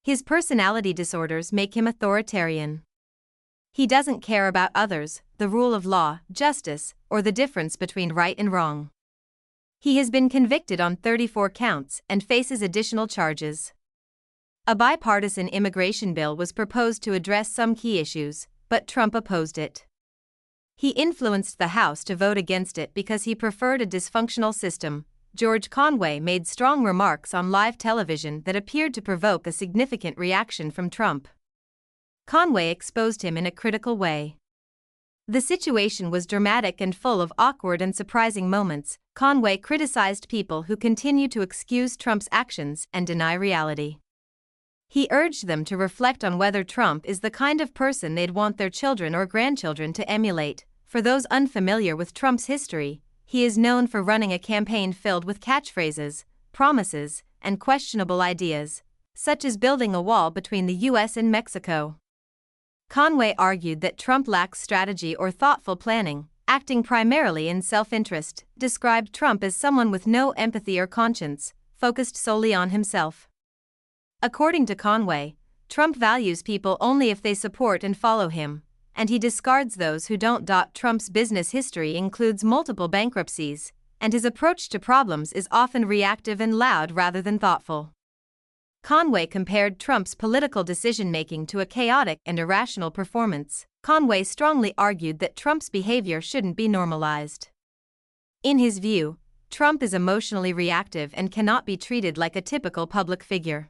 His personality disorders make him authoritarian. He doesn't care about others, the rule of law, justice, or the difference between right and wrong. He has been convicted on 34 counts and faces additional charges. A bipartisan immigration bill was proposed to address some key issues, but Trump opposed it. He influenced the House to vote against it because he preferred a dysfunctional system. George Conway made strong remarks on live television that appeared to provoke a significant reaction from Trump. Conway exposed him in a critical way. The situation was dramatic and full of awkward and surprising moments. Conway criticized people who continue to excuse Trump's actions and deny reality. He urged them to reflect on whether Trump is the kind of person they'd want their children or grandchildren to emulate. For those unfamiliar with Trump's history, he is known for running a campaign filled with catchphrases, promises, and questionable ideas, such as building a wall between the U.S. and Mexico. Conway argued that Trump lacks strategy or thoughtful planning, acting primarily in self-interest, described Trump as someone with no empathy or conscience, focused solely on himself. According to Conway, Trump values people only if they support and follow him, and he discards those who don't. Trump's business history includes multiple bankruptcies, and his approach to problems is often reactive and loud rather than thoughtful. Conway compared Trump's political decision-making to a chaotic and irrational performance. Conway strongly argued that Trump's behavior shouldn't be normalized. In his view, Trump is emotionally reactive and cannot be treated like a typical public figure.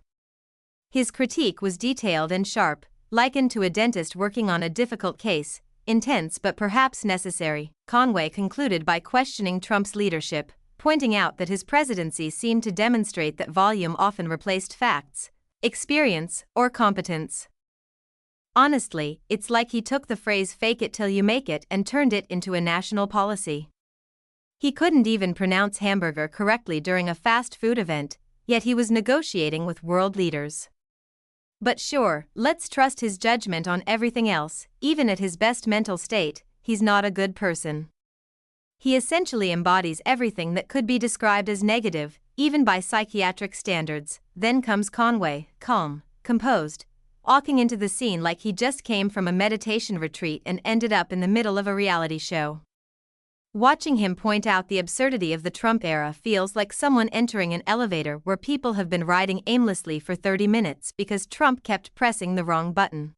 His critique was detailed and sharp, likened to a dentist working on a difficult case, intense but perhaps necessary. Conway concluded by questioning Trump's leadership, pointing out that his presidency seemed to demonstrate that volume often replaced facts, experience, or competence. Honestly, it's like he took the phrase "fake it till you make it" and turned it into a national policy. He couldn't even pronounce hamburger correctly during a fast food event, yet he was negotiating with world leaders. But sure, let's trust his judgment on everything else. Even at his best mental state, he's not a good person. He essentially embodies everything that could be described as negative, even by psychiatric standards. Then comes Conway, calm, composed, walking into the scene like he just came from a meditation retreat and ended up in the middle of a reality show. Watching him point out the absurdity of the Trump era feels like someone entering an elevator where people have been riding aimlessly for 30 minutes because Trump kept pressing the wrong button.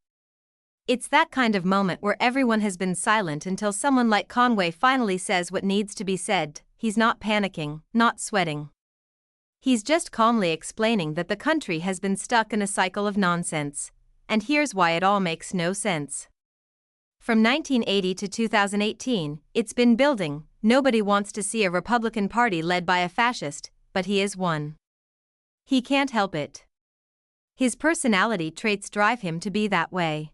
It's that kind of moment where everyone has been silent until someone like Conway finally says what needs to be said. He's not panicking, not sweating. He's just calmly explaining that the country has been stuck in a cycle of nonsense, and here's why it all makes no sense. From 1980 to 2018, it's been building. Nobody wants to see a Republican Party led by a fascist, but he is one. He can't help it. His personality traits drive him to be that way.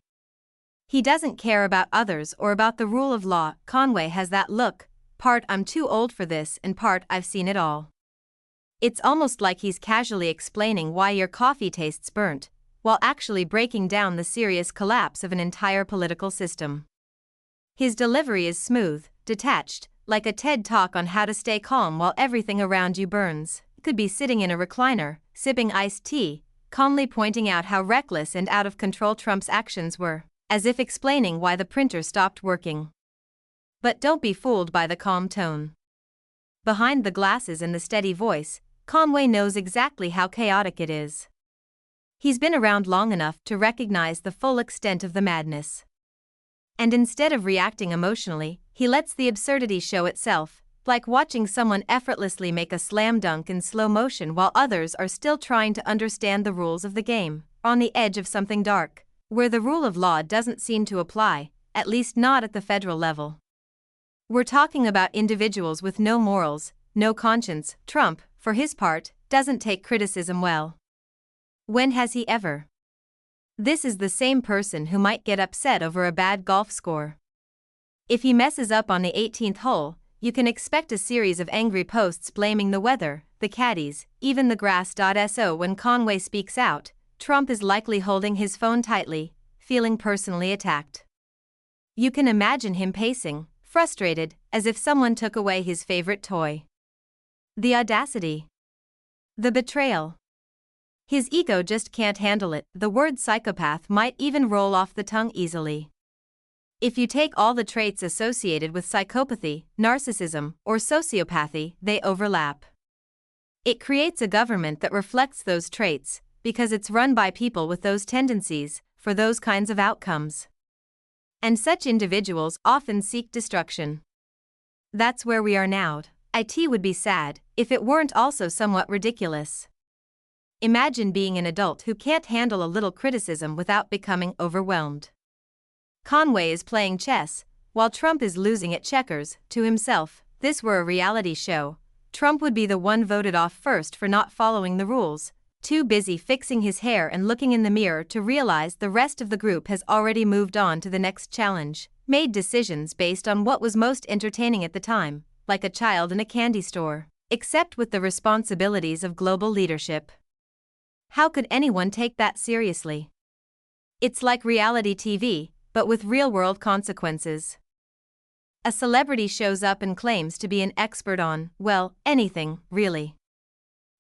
He doesn't care about others or about the rule of law. Conway has that look, part "I'm too old for this" and part "I've seen it all." It's almost like he's casually explaining why your coffee tastes burnt, while actually breaking down the serious collapse of an entire political system. His delivery is smooth, detached, like a TED Talk on how to stay calm while everything around you burns. He could be sitting in a recliner, sipping iced tea, calmly pointing out how reckless and out of control Trump's actions were, as if explaining why the printer stopped working. But don't be fooled by the calm tone. Behind the glasses and the steady voice, Conway knows exactly how chaotic it is. He's been around long enough to recognize the full extent of the madness. And instead of reacting emotionally, he lets the absurdity show itself, like watching someone effortlessly make a slam dunk in slow motion while others are still trying to understand the rules of the game, on the edge of something dark, where the rule of law doesn't seem to apply, at least not at the federal level. We're talking about individuals with no morals, no conscience. Trump, for his part, doesn't take criticism well. When has he ever? This is the same person who might get upset over a bad golf score. If he messes up on the 18th hole, you can expect a series of angry posts blaming the weather, the caddies, even the grass. So when Conway speaks out, Trump is likely holding his phone tightly, feeling personally attacked. You can imagine him pacing, frustrated, as if someone took away his favorite toy. The audacity. The betrayal. His ego just can't handle it. The word psychopath might even roll off the tongue easily. If you take all the traits associated with psychopathy, narcissism, or sociopathy, they overlap. It creates a government that reflects those traits, because it's run by people with those tendencies, for those kinds of outcomes. And such individuals often seek destruction. That's where we are now. It would be sad if it weren't also somewhat ridiculous. Imagine being an adult who can't handle a little criticism without becoming overwhelmed. Conway is playing chess, while Trump is losing at checkers. To himself, this were a reality show, Trump would be the one voted off first for not following the rules, too busy fixing his hair and looking in the mirror to realize the rest of the group has already moved on to the next challenge, made decisions based on what was most entertaining at the time, like a child in a candy store, except with the responsibilities of global leadership. How could anyone take that seriously? It's like reality TV, but with real-world consequences. A celebrity shows up and claims to be an expert on, well, anything, really.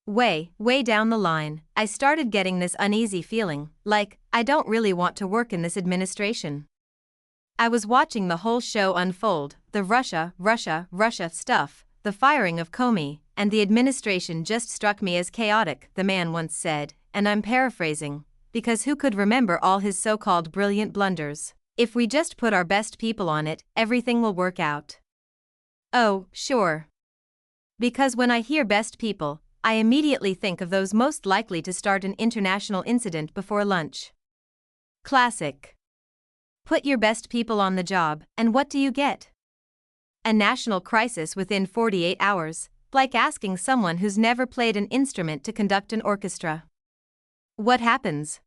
Way down the line, I started getting this uneasy feeling, like, I don't really want to work in this administration. I was watching the whole show unfold, the Russia stuff, the firing of Comey, and the administration just struck me as chaotic, the man once said, and I'm paraphrasing, because who could remember all his so-called brilliant blunders? If we just put our best people on it, everything will work out. Oh, sure. Because when I hear best people, I immediately think of those most likely to start an international incident before lunch. Classic. Put your best people on the job, and what do you get? A national crisis within 48 hours, like asking someone who's never played an instrument to conduct an orchestra. What happens?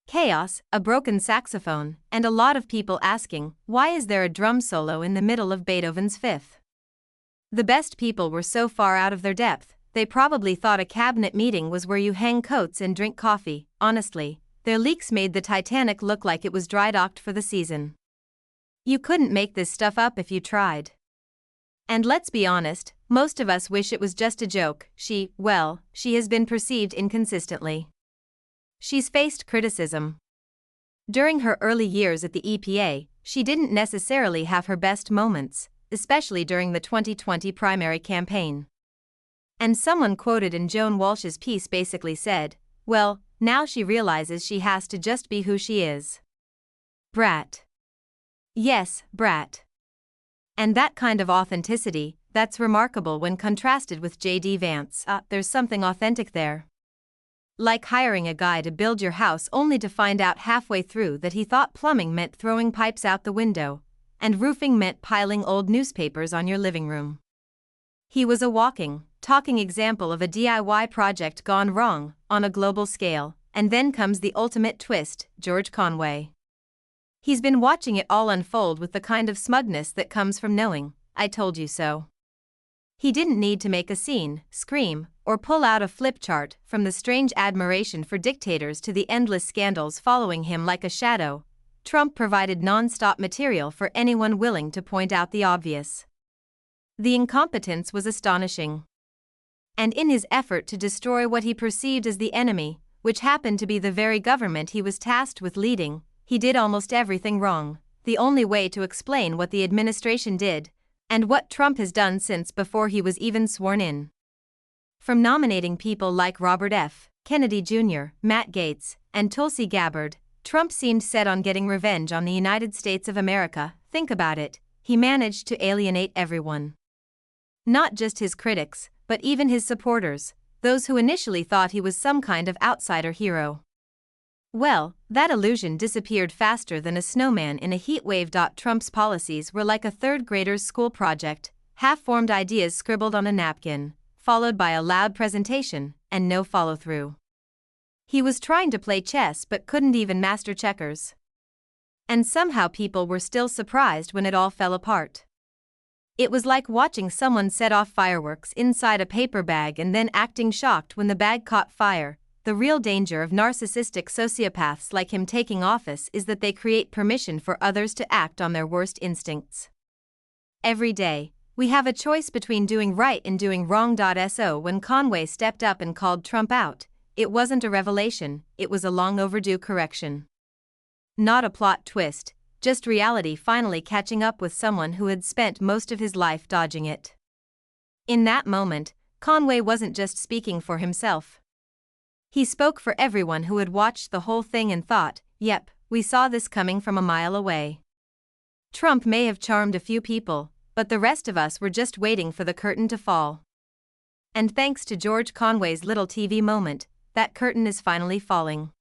Chaos, a broken saxophone, and a lot of people asking, why is there a drum solo in the middle of Beethoven's Fifth? The best people were so far out of their depth, they probably thought a cabinet meeting was where you hang coats and drink coffee. Honestly, their leaks made the Titanic look like it was dry docked for the season. You couldn't make this stuff up if you tried. And let's be honest, most of us wish it was just a joke. She has been perceived inconsistently. She's faced criticism. During her early years at the EPA, she didn't necessarily have her best moments, especially during the 2020 primary campaign. And someone quoted in Joan Walsh's piece basically said, well, now she realizes she has to just be who she is. Brat. Yes, brat. And that kind of authenticity, that's remarkable when contrasted with J.D. Vance. There's something authentic there. Like hiring a guy to build your house only to find out halfway through that he thought plumbing meant throwing pipes out the window, and roofing meant piling old newspapers on your living room. He was a walking, talking example of a DIY project gone wrong, on a global scale, and then comes the ultimate twist, George Conway. He's been watching it all unfold with the kind of smugness that comes from knowing, I told you so. He didn't need to make a scene, scream, or pull out a flip chart, from the strange admiration for dictators to the endless scandals following him like a shadow. Trump provided non-stop material for anyone willing to point out the obvious. The incompetence was astonishing. And in his effort to destroy what he perceived as the enemy, which happened to be the very government he was tasked with leading, he did almost everything wrong. The only way to explain what the administration did, and what Trump has done since before he was even sworn in. From nominating people like Robert F. Kennedy Jr., Matt Gaetz, and Tulsi Gabbard, Trump seemed set on getting revenge on the United States of America. Think about it, he managed to alienate everyone. Not just his critics, but even his supporters, those who initially thought he was some kind of outsider hero. Well, that illusion disappeared faster than a snowman in a heat wave. Trump's policies were like a third grader's school project, half-formed ideas scribbled on a napkin, followed by a loud presentation, and no follow-through. He was trying to play chess but couldn't even master checkers. And somehow people were still surprised when it all fell apart. It was like watching someone set off fireworks inside a paper bag and then acting shocked when the bag caught fire. The real danger of narcissistic sociopaths like him taking office is that they create permission for others to act on their worst instincts. Every day, we have a choice between doing right and doing wrong. So when Conway stepped up and called Trump out, It wasn't a revelation, it was a long overdue correction. Not a plot twist, just reality finally catching up with someone who had spent most of his life dodging it. In that moment, Conway wasn't just speaking for himself. He spoke for everyone who had watched the whole thing and thought, yep, we saw this coming from a mile away. Trump may have charmed a few people, but the rest of us were just waiting for the curtain to fall. And thanks to George Conway's little TV moment, that curtain is finally falling.